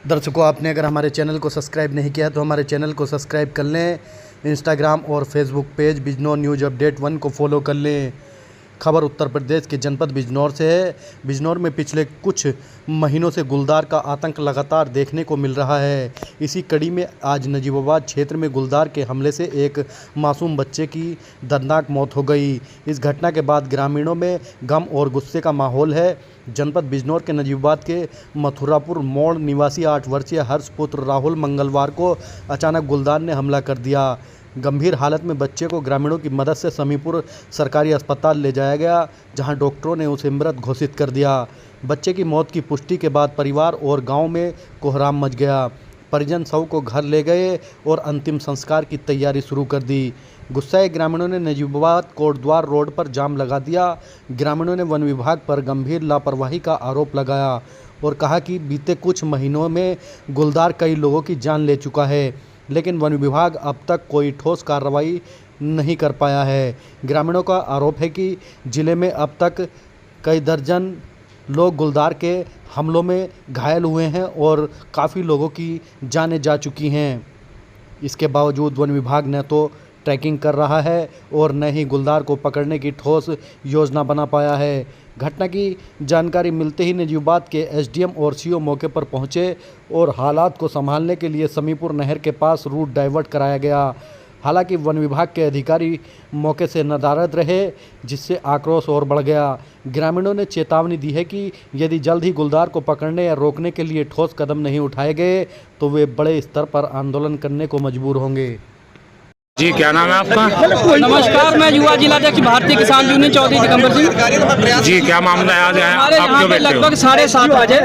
दर्शकों, आपने अगर हमारे चैनल को सब्सक्राइब नहीं किया तो हमारे चैनल को सब्सक्राइब कर लें। इंस्टाग्राम और Facebook page Bijnor news update 1 को फॉलो कर लें। खबर उत्तर प्रदेश के जनपद बिजनौर से है। बिजनौर में पिछले कुछ महीनों से गुलदार का आतंक लगातार देखने को मिल रहा है। इसी कड़ी में आज नजीबाबाद क्षेत्र में गुलदार के हमले से एक मासूम बच्चे की दर्दनाक मौत हो गई। इस घटना के बाद ग्रामीणों में गम और गुस्से का माहौल है। जनपद बिजनौर के नजीबाबाद के मथुरापुर मोड़ निवासी 8 वर्षीय हर्ष पुत्र राहुल मंगलवार को अचानक गुलदार ने हमला कर दिया। गंभीर हालत में बच्चे को ग्रामीणों की मदद से समीपुर सरकारी अस्पताल ले जाया गया, जहां डॉक्टरों ने उसे मृत घोषित कर दिया। बच्चे की मौत की पुष्टि के बाद परिवार और गांव में कोहराम मच गया। परिजन शव को घर ले गए और अंतिम संस्कार की तैयारी शुरू कर दी। गुस्साए ग्रामीणों ने नजीबाबाद कोटद्वार रोड पर जाम लगा दिया। ग्रामीणों ने वन विभाग पर गंभीर लापरवाही का आरोप लगाया और कहा कि बीते कुछ महीनों में गुलदार कई लोगों की जान ले चुका है, लेकिन वन विभाग अब तक कोई ठोस कार्रवाई नहीं कर पाया है। ग्रामीणों का आरोप है कि जिले में अब तक कई दर्जन लोग गुलदार के हमलों में घायल हुए हैं और काफ़ी लोगों की जानें जा चुकी हैं। इसके बावजूद वन विभाग न तो ट्रैकिंग कर रहा है और न ही गुलदार को पकड़ने की ठोस योजना बना पाया है। घटना की जानकारी मिलते ही नजीबाबाद के एसडीएम और सीओ मौके पर पहुंचे और हालात को संभालने के लिए समीपुर नहर के पास रूट डाइवर्ट कराया गया। हालांकि वन विभाग के अधिकारी मौके से नदारद रहे, जिससे आक्रोश और बढ़ गया। ग्रामीणों ने चेतावनी दी है कि यदि जल्द ही गुलदार को पकड़ने या रोकने के लिए ठोस कदम नहीं उठाए गए तो वे बड़े स्तर पर आंदोलन करने को मजबूर होंगे। जी, क्या नाम है आपका? नमस्कार, मैं युवा जिलाध्यक्ष भारतीय किसान यूनियन चौधरी दिगंबर सिंह। जी, क्या मामला है आज हमारे आप यहाँ क्यों पे बैठे हो? लगभग 7:30 बजे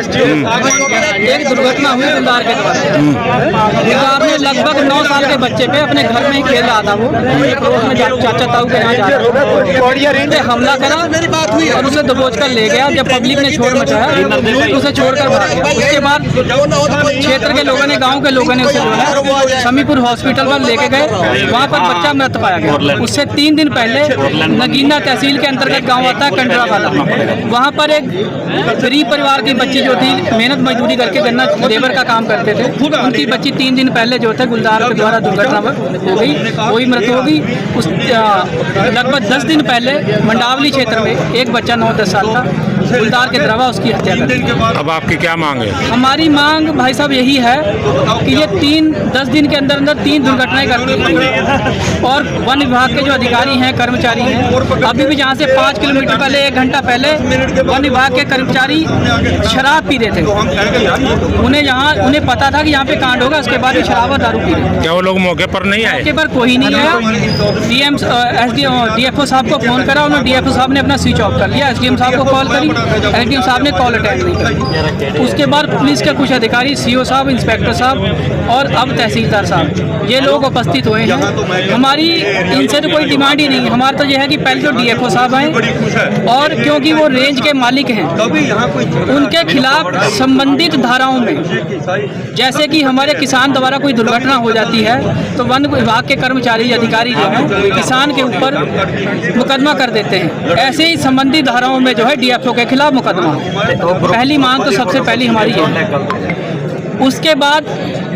एक दुर्घटना हुई गुलदार के द्वारा। गुलदार ने लगभग 9 साल के बच्चे पे अपने घर में ही खेल रहा था। वो एक रोज में चाचा ताऊ के यहाँ जा रहा था, हमला करा और उसे दबोच कर ले गया। जब पब्लिक ने शोर मचाया तो उसे छोड़कर भाग गया। उसके बाद क्षेत्र के लोगों ने, गाँव के लोगों ने उसे जो है समीपुर हॉस्पिटल पर लेके गए। वहाँ पर बच्चा मृत पाया गया। उससे 3 दिन पहले नगीना तहसील के अंतर्गत गांव आता है कंडरा वाला, वहाँ पर एक गरीब परिवार की बच्ची जो थी, मेहनत मजदूरी करके गन्ना लेबर का काम करते थे, उनकी बच्ची 3 दिन पहले जो थे गुलदार के द्वारा दुर्घटना हो गई, वही मृत हो गई। उस लगभग 10 दिन पहले मंडावली क्षेत्र में एक बच्चा 9-10 साल का गुलदार के द्वारा उसकी हत्या कर दी। अब आपकी क्या मांग है? हमारी मांग भाई साहब यही है कि ये 10 दिन के अंदर 3 दुर्घटनाएं करती हैं और वन विभाग के जो अधिकारी हैं, कर्मचारी हैं, अभी भी जहाँ से 5 किलोमीटर पहले 1 घंटा पहले वन विभाग के कर्मचारी शराब पी रहे थे। उन्हें पता था कि यहाँ पे कांड होगा, उसके बाद भी शराब और दारू पी रहे। क्या वो लोग मौके पर नहीं आए? मौके पर कोई नहीं आया। डीएफओ साहब को फोन करा, उन्होंने डीएफओ साहब ने अपना स्विच ऑफ कर लिया। एसडीएम साहब को कॉल करी, एसडीएम साहब ने कॉल अटेंड नहीं करी। उसके बाद पुलिस के कुछ अधिकारी, सीओ साहब, इंस्पेक्टर साहब और अब तहसीलदार साहब, ये लोग उपस्थित हुए हैं। हमारी इनसे तो कोई डिमांड ही नहीं है। हमारा तो यह है कि पहले तो डीएफओ साहब आए और क्योंकि वो रेंज के मालिक हैं, उनके खिलाफ संबंधित धाराओं में, जैसे कि हमारे किसान द्वारा कोई दुर्घटना हो जाती है तो वन विभाग के कर्मचारी अधिकारी जो हैं किसान के ऊपर मुकदमा कर देते हैं। ऐसे ही संबंधित धाराओं में जो है डीएफओ के खिलाफ मुकदमा। पहली मांग तो सबसे पहली हमारी है। उसके बाद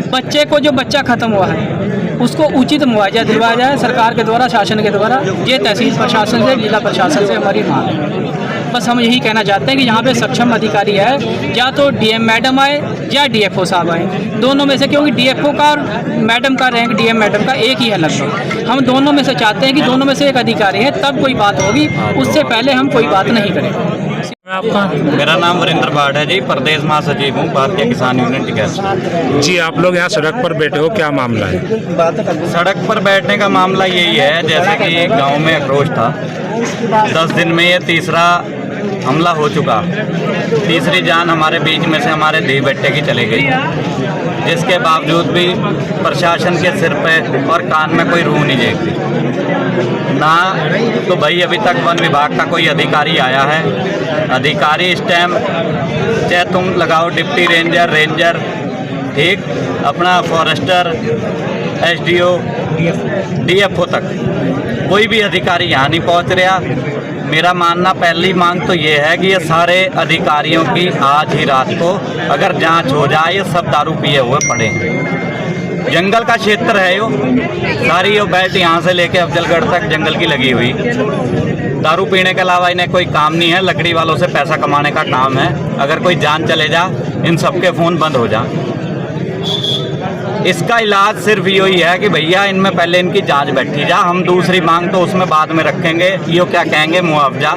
बच्चे को, जो बच्चा खत्म हुआ है, उसको उचित मुआवजा दिलवाया जाए सरकार के द्वारा, शासन के द्वारा। ये तहसील प्रशासन से, जिला प्रशासन से हमारी मांग है। बस हम यही कहना चाहते हैं कि यहाँ पे सक्षम अधिकारी है, या तो डीएम मैडम आए या डीएफओ साहब आए, दोनों में से। क्योंकि डीएफओ का और मैडम का रैंक डीएम मैडम का एक ही है लगभग। हम दोनों में से चाहते हैं कि दोनों में से एक अधिकारी है, तब कोई बात होगी, उससे पहले हम कोई बात नहीं करेंगे। आपका? मेरा नाम वरिंदर भाट है जी, प्रदेश महासचिव हूँ भारतीय किसान यूनियन टिकैत। जी, आप लोग यहाँ सड़क पर बैठे हो, क्या मामला है? सड़क पर बैठने का मामला यही है, जैसे कि गांव में आक्रोश था। 10 दिन में ये तीसरा हमला हो चुका, तीसरी जान हमारे बीच में से हमारे धी बेटे की चली गई। इसके बावजूद भी प्रशासन के सिर पे और कान में कोई रूह नहीं देखती ना। तो भाई अभी तक वन विभाग का कोई अधिकारी आया है? अधिकारी स्टैम्प चाहे तुम लगाओ, डिप्टी रेंजर ठीक, अपना फॉरेस्टर, एसडीओ, डीएफओ तक कोई भी अधिकारी यहाँ नहीं पहुँच रहा। मेरा मानना, पहली मांग तो ये है कि ये सारे अधिकारियों की आज ही रात को अगर जांच हो जाए, ये सब दारू पिए हुए पड़े हैं। जंगल का क्षेत्र है यो, सारी यो बेल्ट यहाँ से लेके अफजलगढ़ तक जंगल की लगी हुई। दारू पीने के अलावा इन्हें कोई काम नहीं है, लकड़ी वालों से पैसा कमाने का काम है। अगर कोई जान चले जा, इन सबके फ़ोन बंद हो जा। इसका इलाज सिर्फ यही है कि भैया इनमें पहले इनकी जांच बैठी जा। हम दूसरी मांग तो उसमें बाद में रखेंगे। ये क्या कहेंगे, मुआवजा,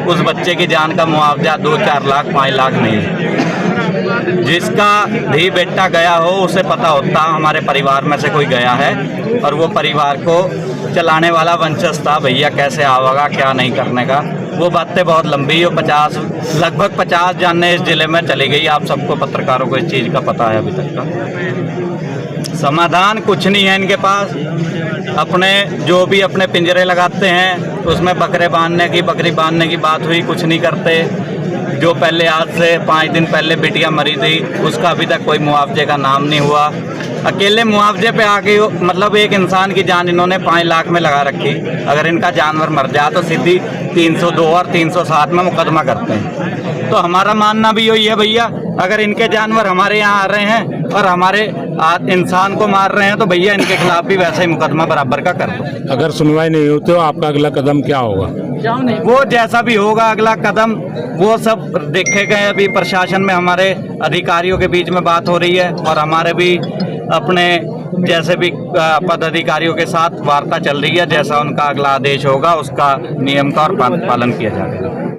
उस बच्चे की जान का मुआवजा 2-4 लाख 5 लाख नहीं। जिसका धी बेटा गया हो उसे पता होता हमारे परिवार में से कोई गया है और वो परिवार को चलाने वाला वंशज था, भैया कैसे आवेगा, क्या नहीं करने का। वो बातें बहुत लंबी हो, लगभग 50 जानने इस ज़िले में चली गई। आप सबको पत्रकारों को इस चीज़ का पता है। अभी तक का समाधान कुछ नहीं है इनके पास। अपने जो भी अपने पिंजरे लगाते हैं उसमें बकरी बांधने की बात हुई, कुछ नहीं करते। जो पहले आज से 5 दिन पहले बिटिया मरी थी, उसका अभी तक कोई मुआवजे का नाम नहीं हुआ। अकेले मुआवजे पे आके मतलब एक इंसान की जान इन्होंने 5 लाख में लगा रखी। अगर इनका जानवर मर जाए तो सीधी 302 और 307 में मुकदमा करते हैं। तो हमारा मानना भी यही है भैया, अगर इनके जानवर हमारे यहाँ आ रहे हैं और हमारे इंसान को मार रहे हैं तो भैया इनके खिलाफ भी वैसे ही मुकदमा बराबर का कर दो। अगर सुनवाई नहीं होती तो आपका अगला कदम क्या होगा? वो जैसा भी होगा अगला कदम वो सब देखे गए। अभी प्रशासन में हमारे अधिकारियों के बीच में बात हो रही है और हमारे भी अपने जैसे भी पदाधिकारियों के साथ वार्ता चल रही है। जैसा उनका अगला आदेश होगा उसका नियम का और पालन किया जाएगा।